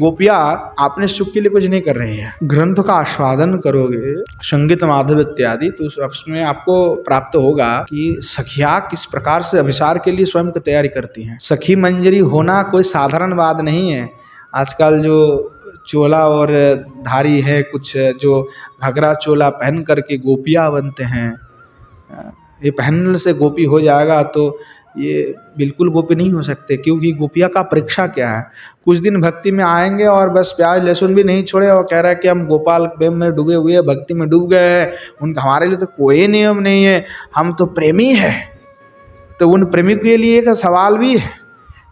गोपियाँ अपने सुख के लिए कुछ नहीं कर रही हैं। ग्रंथ का आस्वादन करोगे, संगीत माधव इत्यादि, तो उसमें आपको प्राप्त होगा कि सखियाँ किस प्रकार से अभिसार के लिए स्वयं को तैयारी करती हैं। सखी मंजरी होना कोई साधारण बात नहीं है। आजकल जो चोला और धारी है, कुछ जो घाघरा चोला पहन करके गोपियाँ बनते हैं, ये पहनने से गोपी हो जाएगा, तो ये बिल्कुल गोपी नहीं हो सकते। क्योंकि गोपिया का परीक्षा क्या है, कुछ दिन भक्ति में आएंगे और बस प्याज लहसुन भी नहीं छोड़े और कह रहा है कि हम गोपाल प्रेम में डूबे हुए, भक्ति में डूब गए हैं, उनका हमारे लिए तो कोई नियम नहीं है, हम तो प्रेमी है। तो उन प्रेमी के लिए एक सवाल भी है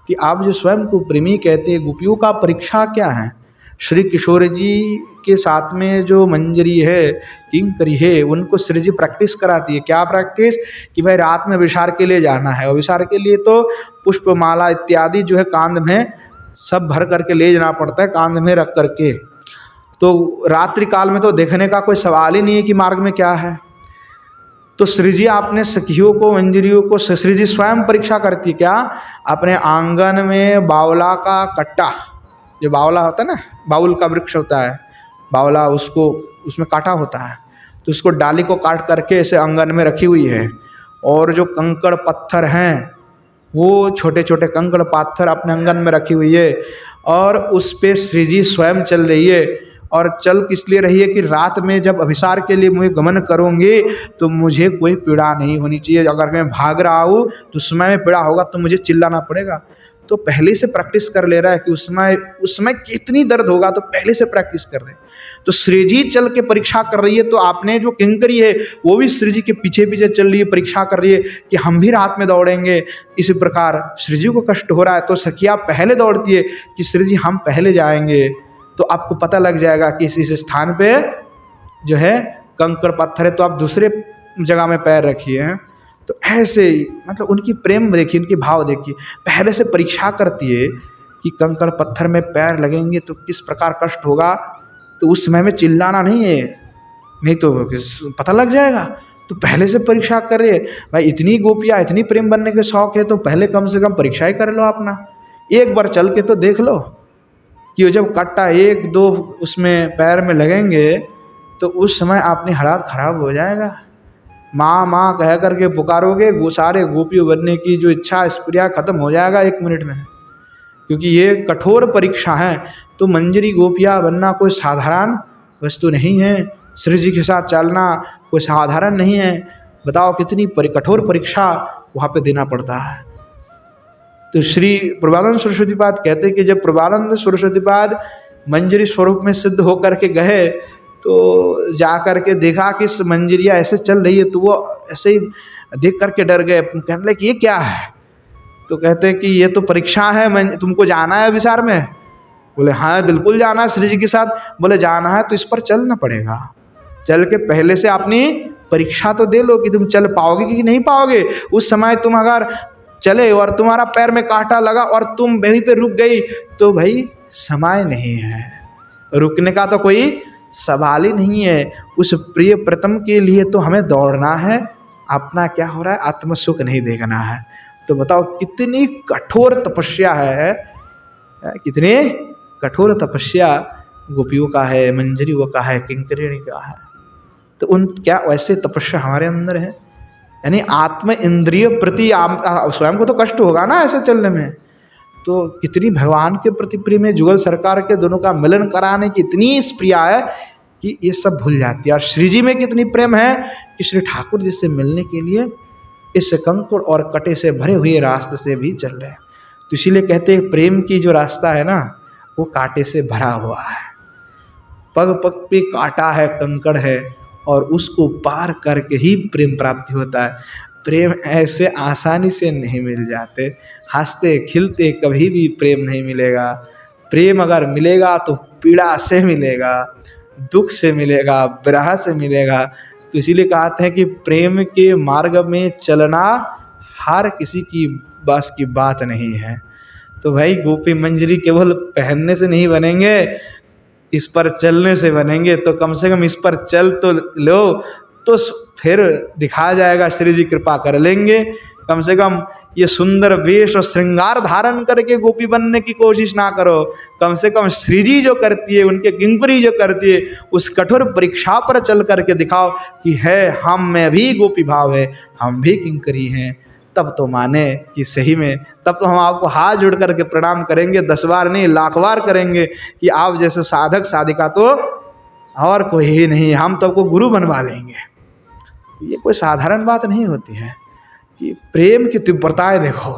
कि आप जो स्वयं को प्रेमी कहते हैं, गोपियों का परीक्षा क्या है। श्री किशोर जी के साथ में जो मंजरी है, किंकरी है, उनको श्री जी प्रैक्टिस कराती है। क्या प्रैक्टिस? कि भाई रात में विसार के लिए जाना है, और विसार के लिए तो पुष्प माला इत्यादि जो है कांध में सब भर करके ले जाना पड़ता है, कांध में रख करके। तो रात्रि काल में तो देखने का कोई सवाल ही नहीं है कि मार्ग में क्या है। तो श्री जी आपने सखियों को, मंजरियों को श्री जी स्वयं परीक्षा करती है। क्या? अपने आंगन में बावला का कट्टा, जो बावला होता है ना, बाउल का वृक्ष होता है बावला, उसको उसमें काटा होता है, तो उसको डाली को काट करके ऐसे आंगन में रखी हुई है। और जो कंकड़ पत्थर हैं, वो छोटे छोटे कंकड़ पत्थर अपने आंगन में रखी हुई है, और उस पे श्री जी स्वयं चल रही है। और चल किस लिए रही है कि रात में जब अभिसार के लिए मुझे गमन करूँगी तो मुझे कोई पीड़ा नहीं होनी चाहिए। अगर मैं भाग रहा हूँ तो समय में पीड़ा होगा तो मुझे चिल्लाना पड़ेगा। तो पहले से प्रैक्टिस कर ले रहा है कि उस समय कितनी दर्द होगा, तो पहले से प्रैक्टिस कर रहे हैं। तो श्री जी चल के परीक्षा कर रही है, तो आपने जो किंकरी है वो भी श्री जी के पीछे पीछे चल रही है, परीक्षा कर रही है कि हम भी रात में दौड़ेंगे। इसी प्रकार श्री जी को कष्ट हो रहा है, तो सखिया पहले दौड़ती है कि श्री जी हम पहले जाएंगे। तो आपको पता लग जाएगा कि इस स्थान पे जो है कंकड़ पत्थर है, तो आप दूसरे जगह में पैर रखिए हैं। तो ऐसे ही मतलब उनकी प्रेम देखिए, उनकी भाव देखिए, पहले से परीक्षा करती है कि कंकड़ पत्थर में पैर लगेंगे तो किस प्रकार कष्ट होगा। तो उस समय में चिल्लाना नहीं है, नहीं तो पता लग जाएगा। तो पहले से परीक्षा कर रहे भाई। इतनी गोपियाँ, इतनी प्रेम बनने के शौक है, तो पहले कम से कम परीक्षा ही कर लो अपना। एक बार चल के तो देख लो कि जब कट्टा एक दो उसमें पैर में लगेंगे तो उस समय अपनी हालात खराब हो जाएगा। माँ माँ कह करके पुकारोगे, सारे गोपियों बनने की जो इच्छा स्प्रिया खत्म हो जाएगा 1 मिनट में, क्योंकि ये कठोर परीक्षा है। तो मंजरी गोपियाँ बनना कोई साधारण वस्तु नहीं है। श्री जी के साथ चलना कोई साधारण नहीं है। बताओ कितनी कठोर परीक्षा वहाँ पे देना पड़ता है। तो श्री प्रभुपाद सरस्वतीपाद कहते हैं कि जब प्रभुपाद सरस्वतीपाद मंजरी स्वरूप में सिद्ध होकर के गए, तो जा कर के देखा कि इस मंजरिया ऐसे चल रही है, तो वो ऐसे ही देख करके डर गए। कहने लगे कि ये क्या है? तो कहते हैं कि ये तो परीक्षा है, तुमको जाना है अभिसार में? बोले हाँ बिल्कुल जाना है श्री जी के साथ। बोले जाना है तो इस पर चलना पड़ेगा, चल के पहले से अपनी परीक्षा तो दे लो कि तुम चल पाओगे कि नहीं पाओगे। उस समय तुम अगर चले और तुम्हारा पैर में कांटा लगा और तुम वहीं पे रुक गई, तो भाई समय नहीं है, रुकने का तो कोई सवाल ही नहीं है। उस प्रिय प्रथम के लिए तो हमें दौड़ना है, अपना क्या हो रहा है आत्म सुख नहीं देखना है। तो बताओ कितनी कठोर तपस्या है, कितनी कठोर तपस्या गोपियों का है, मंजरियों का है, किंकरिणी का है। तो उन क्या वैसे तपस्या हमारे अंदर है? यानी आत्म इंद्रिय प्रति स्वयं को तो कष्ट होगा ना ऐसे चलने में, तो कितनी भगवान के प्रति प्रेम है। जुगल सरकार के दोनों का मिलन कराने की इतनी प्रिया है कि ये सब भूल जाती है। और श्री जी में कितनी प्रेम है कि श्री ठाकुर जी से मिलने के लिए इस कंकड़ और कटे से भरे हुए रास्ते से भी चल रहे हैं। तो इसीलिए कहते हैं प्रेम की जो रास्ता है ना, वो कांटे से भरा हुआ है, पग पग पे कांटा है, कंकड़ है, और उसको पार करके ही प्रेम प्राप्ति होता है। प्रेम ऐसे आसानी से नहीं मिल जाते, हंसते खिलते कभी भी प्रेम नहीं मिलेगा। प्रेम अगर मिलेगा तो पीड़ा से मिलेगा, दुख से मिलेगा, विरह से मिलेगा। तो इसीलिए कहते हैं कि प्रेम के मार्ग में चलना हर किसी की बस की बात नहीं है। तो भाई गोपी मंजरी केवल पहनने से नहीं बनेंगे, इस पर चलने से बनेंगे। तो कम से कम इस पर चल तो लो, तो फिर दिखाया जाएगा, श्री जी कृपा कर लेंगे। कम से कम ये सुंदर वेश और श्रृंगार धारण करके गोपी बनने की कोशिश ना करो। कम से कम श्री जी जो करती है, उनके किंकरी जो करती है, उस कठोर परीक्षा पर चल करके दिखाओ कि है हम में भी गोपी भाव है, हम भी किंकरी हैं। तब तो माने कि सही में, तब तो हम आपको हाथ जोड़ करके प्रणाम करेंगे, 10 बार नहीं 1,00,000 बार करेंगे कि आप जैसे साधक साधिका तो और कोई ही नहीं, हम तो आपको गुरु बनवा लेंगे। ये कोई साधारण बात नहीं होती है कि प्रेम की तीव्रताएं देखो।